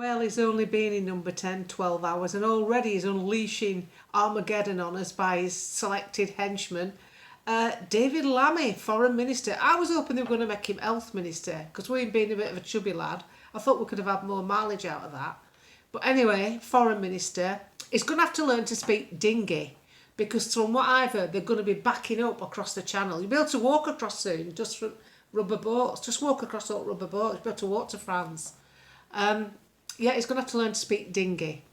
Well, he's only been in number 10 12 hours and already he's unleashing Armageddon on us by his selected henchman, David Lamy, Foreign Minister. I was hoping they were going to make him Health Minister because we've been a bit of a chubby lad. I thought we could have had more mileage out of that. But anyway, Foreign Minister, he's going to have to learn to speak dingy because from what I've heard, they're going to be backing up across the channel. You'll be able to walk across soon, just from rubber boats. Just walk across all rubber boats. You'll be able to walk to France. Yeah, he's going to have to learn to speak dingy.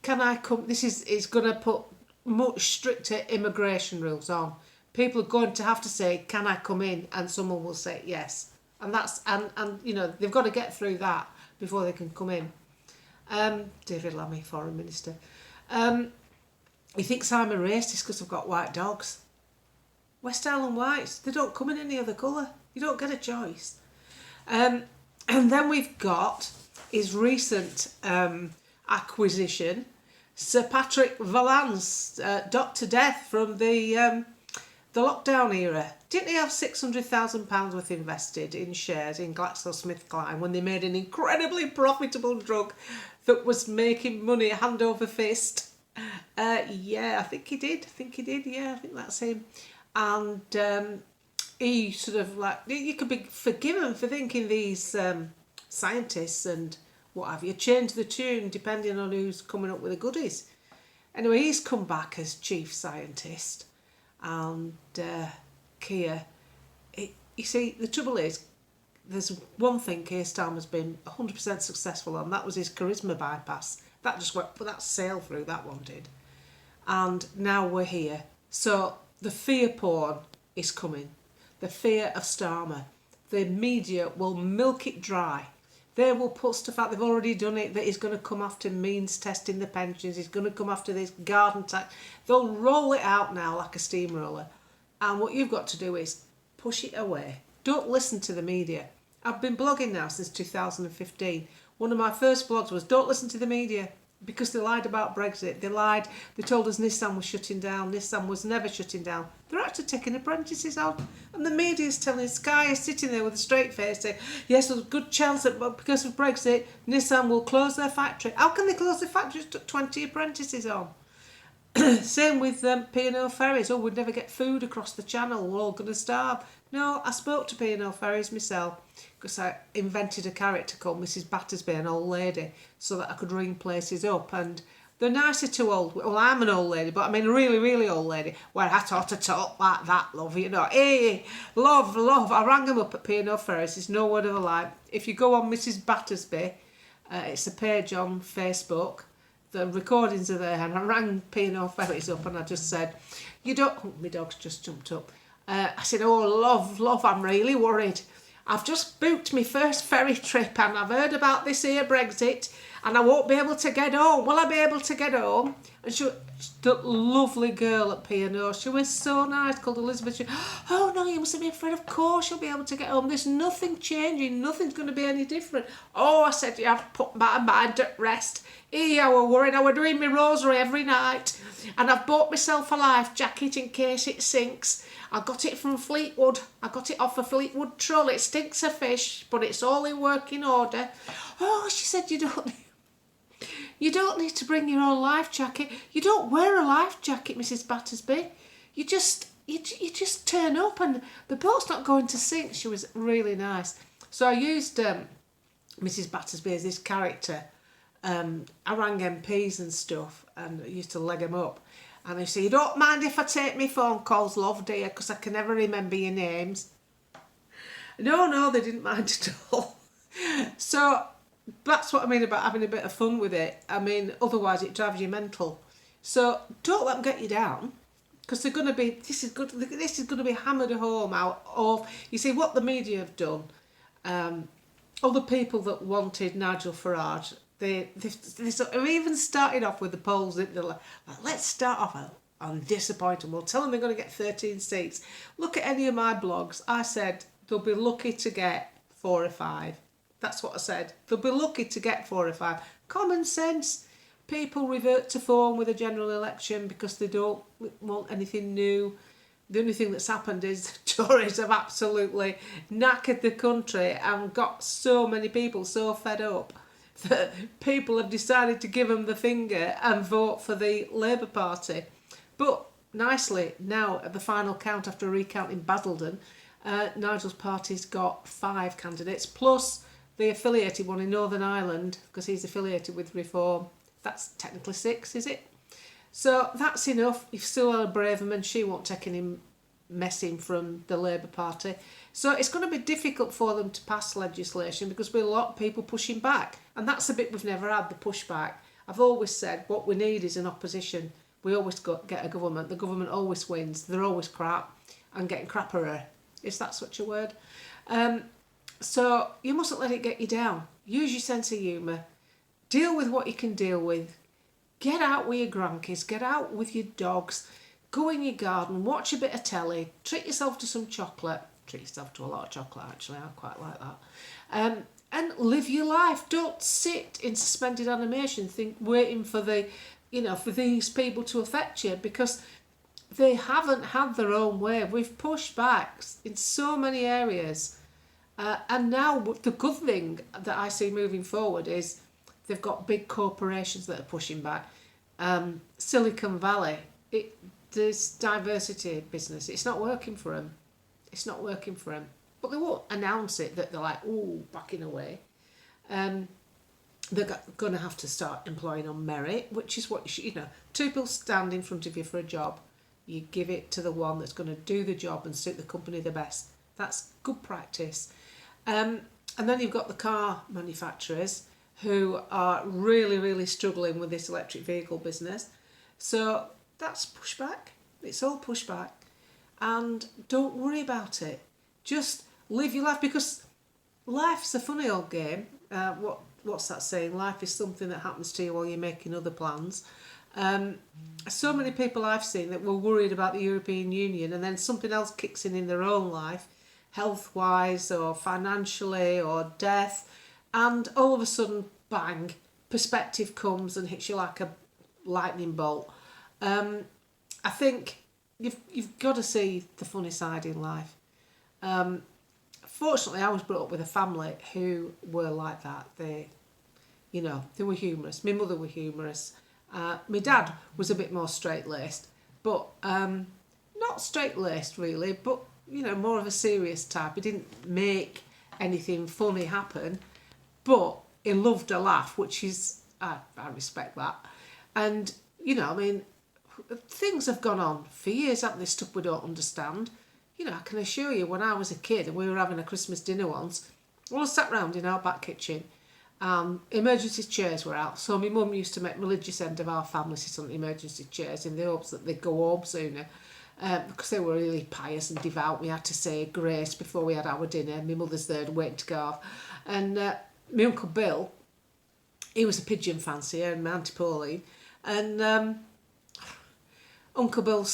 Can I come? It's going to put much stricter immigration rules on. People are going to have to say, "Can I come in?" And someone will say yes. And you know they've got to get through that before they can come in. David Lamy, Foreign Minister. He thinks I'm a racist because I've got white dogs. West Island whites, they don't come in any other colour. You don't get a choice. And then we've got his recent acquisition, Sir Patrick Valance, Dr. Death from the lockdown era. Didn't he have £600,000 worth invested in shares in GlaxoSmithKline when they made an incredibly profitable drug that was making money hand over fist? Yeah, I think he did. Yeah, I think that's him. And he sort of like, you could be forgiven for thinking these scientists and what have you change the tune depending on who's coming up with the goodies. Anyway, he's come back as chief scientist. And Keir, you see, the trouble is, there's one thing Keir Starmer's been 100% successful on. That was his charisma bypass. That just went, that sailed through, that one did. And now we're here. So the fear porn is coming. The fear of Starmer. The media will milk it dry. They will put stuff out, they've already done it, that he's going to come after means testing the pensions, he's going to come after this garden tax. They'll roll it out now like a steamroller. And what you've got to do is push it away. Don't listen to the media. I've been blogging now since 2015. One of my first blogs was, don't listen to the media. Because they lied about Brexit. They lied. They told us Nissan was shutting down. Nissan was never shutting down. They're actually taking apprentices on. And the media's telling Sky is sitting there with a straight face saying, yes, there's a good chance that because of Brexit, Nissan will close their factory. How can they close their factory? Just took 20 apprentices on. Same with P&O Ferries. Oh, we'd never get food across the channel. We're all going to starve. No, I spoke to P&O Ferries myself because I invented a character called Mrs. Battersby, an old lady, so that I could ring places up. And they're nicer to old... Well, I'm an old lady, but I mean a really, really old lady, where I taught to talk like that, love, you know. Hey, love. I rang them up at P&O Ferries. It's no word of a lie. If you go on Mrs. Battersby, it's a page on Facebook. The recordings are there, and I rang P&O Ferries up and I just said, you don't... Oh, my dog's just jumped up. I said, oh, love, I'm really worried. I've just booked my first ferry trip and I've heard about this here Brexit and I won't be able to get home. Will I be able to get home? And she, the lovely girl at P&O, she was so nice, called Elizabeth. She, oh, no, you mustn't be afraid. Of course you'll be able to get home. There's nothing changing. Nothing's going to be any different. Oh, I said, yeah, I've put my mind at rest. Here, I were worried. I were doing my rosary every night. And I've bought myself a life jacket in case it sinks. I got it from Fleetwood. I got it off a Fleetwood troll. It stinks of fish, but it's all in working order. Oh, she said, you don't need to bring your own life jacket. You don't wear a life jacket, Mrs. Battersby. You just turn up and the boat's not going to sink. She was really nice. So I used Mrs. Battersby as this character. I rang MPs and stuff and I used to leg them up. And they say, you don't mind if I take my phone calls, love, dear, because I can never remember your names. No, they didn't mind at all. So that's what I mean about having a bit of fun with it. I mean, otherwise it drives you mental. So don't let them get you down, because they're going to be, this is going to be hammered home out of, you see, what the media have done. Other people that wanted Nigel Farage, They sort of even started off with the polls. They're like, let's start off on disappointing. We'll tell them they're going to get 13 seats. Look at any of my blogs. I said they'll be lucky to get 4 or 5. That's what I said. They'll be lucky to get 4 or 5. Common sense. People revert to form with a general election because they don't want anything new. The only thing that's happened is the Tories have absolutely knackered the country and got so many people so fed up that people have decided to give them the finger and vote for the Labour Party. But nicely, now at the final count after a recount in Basildon, Nigel's party's got 5 candidates, plus the affiliated one in Northern Ireland, because he's affiliated with Reform. That's technically 6, is it? So that's enough. If Suella Braverman, she won't take any messing from the Labour Party. So it's going to be difficult for them to pass legislation because there'll be a lot of people pushing back. And that's the bit we've never had, the pushback. I've always said what we need is an opposition. We always get a government. The government always wins. They're always crap and getting crapperer. Is that such a word? So you mustn't let it get you down. Use your sense of humour. Deal with what you can deal with. Get out with your grandkids. Get out with your dogs. Go in your garden. Watch a bit of telly. Treat yourself to some chocolate. Treat yourself to a lot of chocolate, actually. I quite like that. And live your life. Don't sit in suspended animation waiting for for these people to affect you, because they haven't had their own way. We've pushed back in so many areas. And now the good thing that I see moving forward is they've got big corporations that are pushing back. Silicon Valley, there's diversity business. It's not working for them. It's not working for them. But they won't announce it that they're like, ooh, backing away. They're going to have to start employing on merit, which is what you should, 2 people stand in front of you for a job. You give it to the one that's going to do the job and suit the company the best. That's good practice. And then you've got the car manufacturers who are really, really struggling with this electric vehicle business. So that's pushback. It's all pushback. And don't worry about it. Just live your life, because life's a funny old game. What's that saying? Life is something that happens to you while you're making other plans. So many people I've seen that were worried about the European Union, and then something else kicks in their own life, health-wise or financially or death, and all of a sudden, bang, perspective comes and hits you like a lightning bolt. I think you've got to see the funny side in life. Fortunately, I was brought up with a family who were like that. They were humorous. My mother was humorous. My dad was a bit more straight-laced, but not straight-laced really, but more of a serious type. He didn't make anything funny happen, but he loved a laugh, which is I respect that. And things have gone on for years, haven't they? Stuff we don't understand. I can assure you, when I was a kid and we were having a Christmas dinner once, we all sat round in our back kitchen. Emergency chairs were out, so my mum used to make religious end of our family sit on the emergency chairs in the hopes that they'd go home sooner, because they were really pious and devout. We had to say grace before we had our dinner. My mother's there waiting to go off, and my Uncle Bill, he was a pigeon fancier, and my Auntie Pauline, and Uncle Bill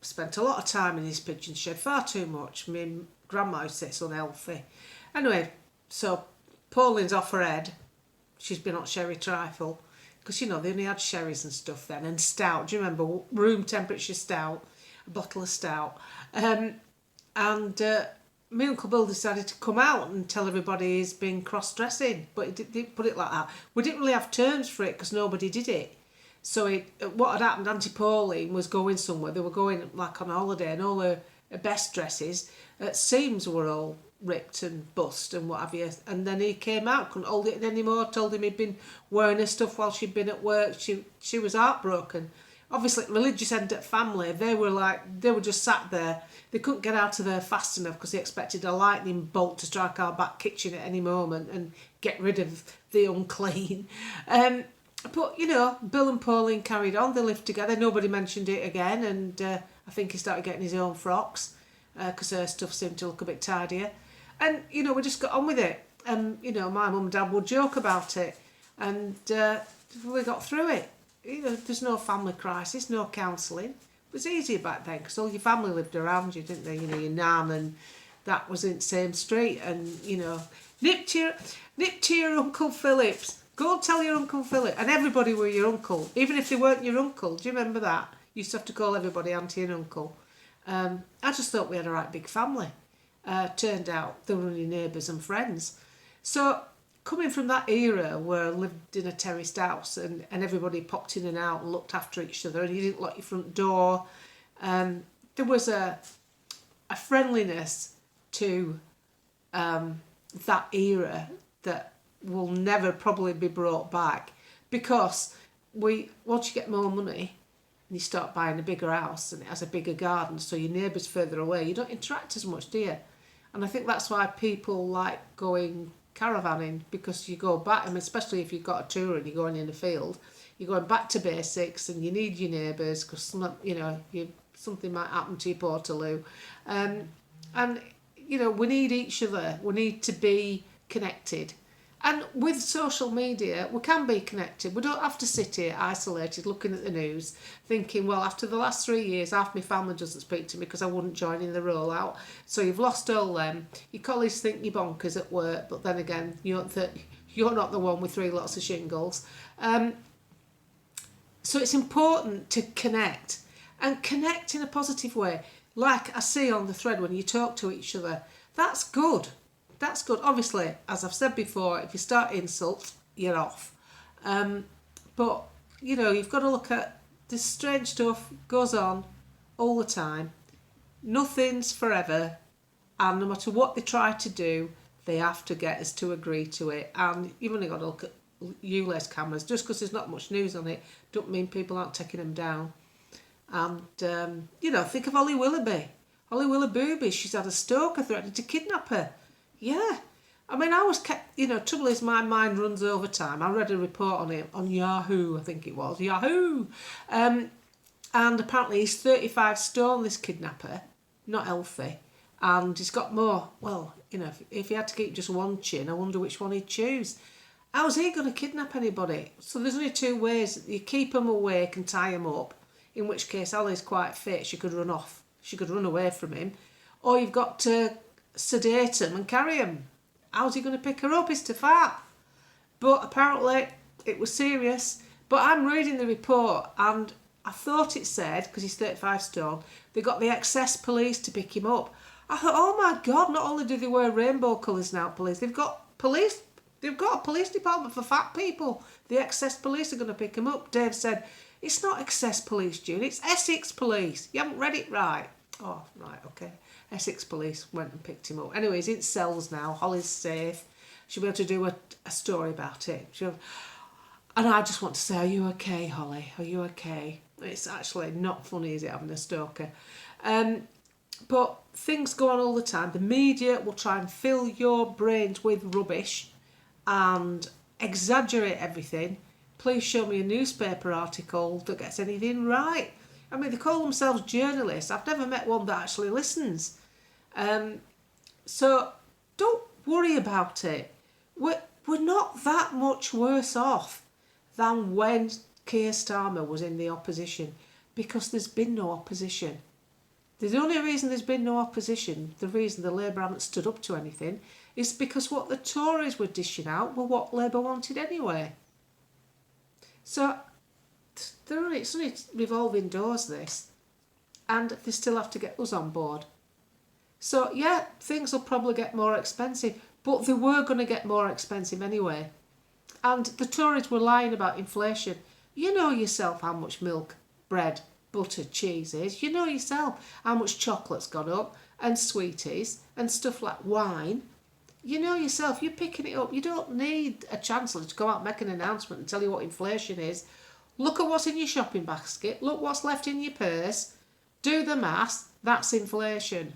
spent a lot of time in his pigeon shed, far too much. My grandma used to say it's unhealthy. Anyway, so Pauline's off her head. She's been on sherry trifle, because they only had sherries and stuff then, and stout. Do you remember room temperature stout, a bottle of stout? And my Uncle Bill decided to come out and tell everybody he's been cross-dressing, but he didn't put it like that. We didn't really have terms for it because nobody did it. So what had happened, Auntie Pauline was going somewhere. They were going like on a holiday, and all her best dresses, seams were all ripped and bust and what have you. And then he came out, couldn't hold it in anymore, told him he'd been wearing her stuff while she'd been at work. She was heartbroken. Obviously, religious end of family, they were just sat there. They couldn't get out of there fast enough because they expected a lightning bolt to strike our back kitchen at any moment and get rid of the unclean. But, Bill and Pauline carried on. They lived together. Nobody mentioned it again. And I think he started getting his own frocks because her stuff seemed to look a bit tidier. And, we just got on with it. And, my mum and dad would joke about it. And we got through it. There's no family crisis, no counselling. It was easier back then because all your family lived around you, didn't they? Your nan, and that was in the same street. And, nip to your Uncle Philip's. Go tell your Uncle Philip. And everybody were your uncle, even if they weren't your uncle. Do you remember that? You used to have to call everybody auntie and uncle. I just thought we had a right big family. Turned out they were only neighbours and friends. So coming from that era where I lived in a terraced house and everybody popped in and out and looked after each other and you didn't lock your front door, there was a friendliness to that era that will never probably be brought back, because once you get more money and you start buying a bigger house and it has a bigger garden, so your neighbour's further away, you don't interact as much, do you? And I think that's why people like going caravanning, because you go back, and especially if you've got a tour and you're going in the field, you're going back to basics and you need your neighbours, because something might happen to your portaloo. And we need each other, we need to be connected. And with social media, we can be connected. We don't have to sit here isolated looking at the news thinking, well, after the last 3 years, half my family doesn't speak to me because I wouldn't join in the rollout. So you've lost all them. Your colleagues think you're bonkers at work, but then again, you're not the one with 3 lots of shingles. So it's important to connect, and connect in a positive way. Like I see on the thread when you talk to each other, that's good. That's good. Obviously, as I've said before, if you start insults, you're off. But, you've got to look at this strange stuff goes on all the time. Nothing's forever. And no matter what they try to do, they have to get us to agree to it. And you've only got to look at ULEZ cameras. Just because there's not much news on it, don't mean people aren't taking them down. And, think of Holly Willoughby. Holly Willoughby, she's had a stalker threatening to kidnap her. Yeah. I mean, I was kept, trouble is my mind runs over time. I read a report on it on Yahoo, I think it was. Yahoo! And apparently he's 35 stone, this kidnapper, not healthy. And he's got more. Well, if he had to keep just one chin, I wonder which one he'd choose. How's he going to kidnap anybody? So there's only 2 ways. You keep him awake and tie him up, in which case Holly's quite fit. She could run off. She could run away from him. Or you've got to sedate him and carry him. How's he going to pick her up? He's too fat. But apparently it was serious. But I'm reading the report and I thought it said, because he's 35 stone, they got the excess police to pick him up. I thought, oh my God, not only do they wear rainbow colours now, police, they've got a police department for fat people. The excess police are going to pick him up. Dave said, it's not excess police, June, it's Essex police. You haven't read it right. Oh, right, okay. Essex police went and picked him up. Anyway, he's in cells now. Holly's safe. She'll be able to do a story about it. And I just want to say, are you okay, Holly? Are you okay? It's actually not funny, is it, having a stalker? But things go on all the time. The media will try and fill your brains with rubbish and exaggerate everything. Please show me a newspaper article that gets anything right. I mean, they call themselves journalists. I've never met one that actually listens. So don't worry about it. We're not that much worse off than when Keir Starmer was in the opposition, because there's been no opposition. The only reason there's been no opposition, the reason the Labour haven't stood up to anything, is because what the Tories were dishing out were what Labour wanted anyway. So it's only revolving doors, this, and they still have to get us on board. So yeah, things will probably get more expensive, but they were going to get more expensive anyway. And the Tories were lying about inflation. You know yourself how much milk, bread, butter, cheese is. You know yourself how much chocolate's gone up, and sweeties, and stuff like wine. You know yourself, you're picking it up. You don't need a chancellor to go out and make an announcement and tell you what inflation is. Look at what's in your shopping basket. Look what's left in your purse. Do the maths. That's inflation.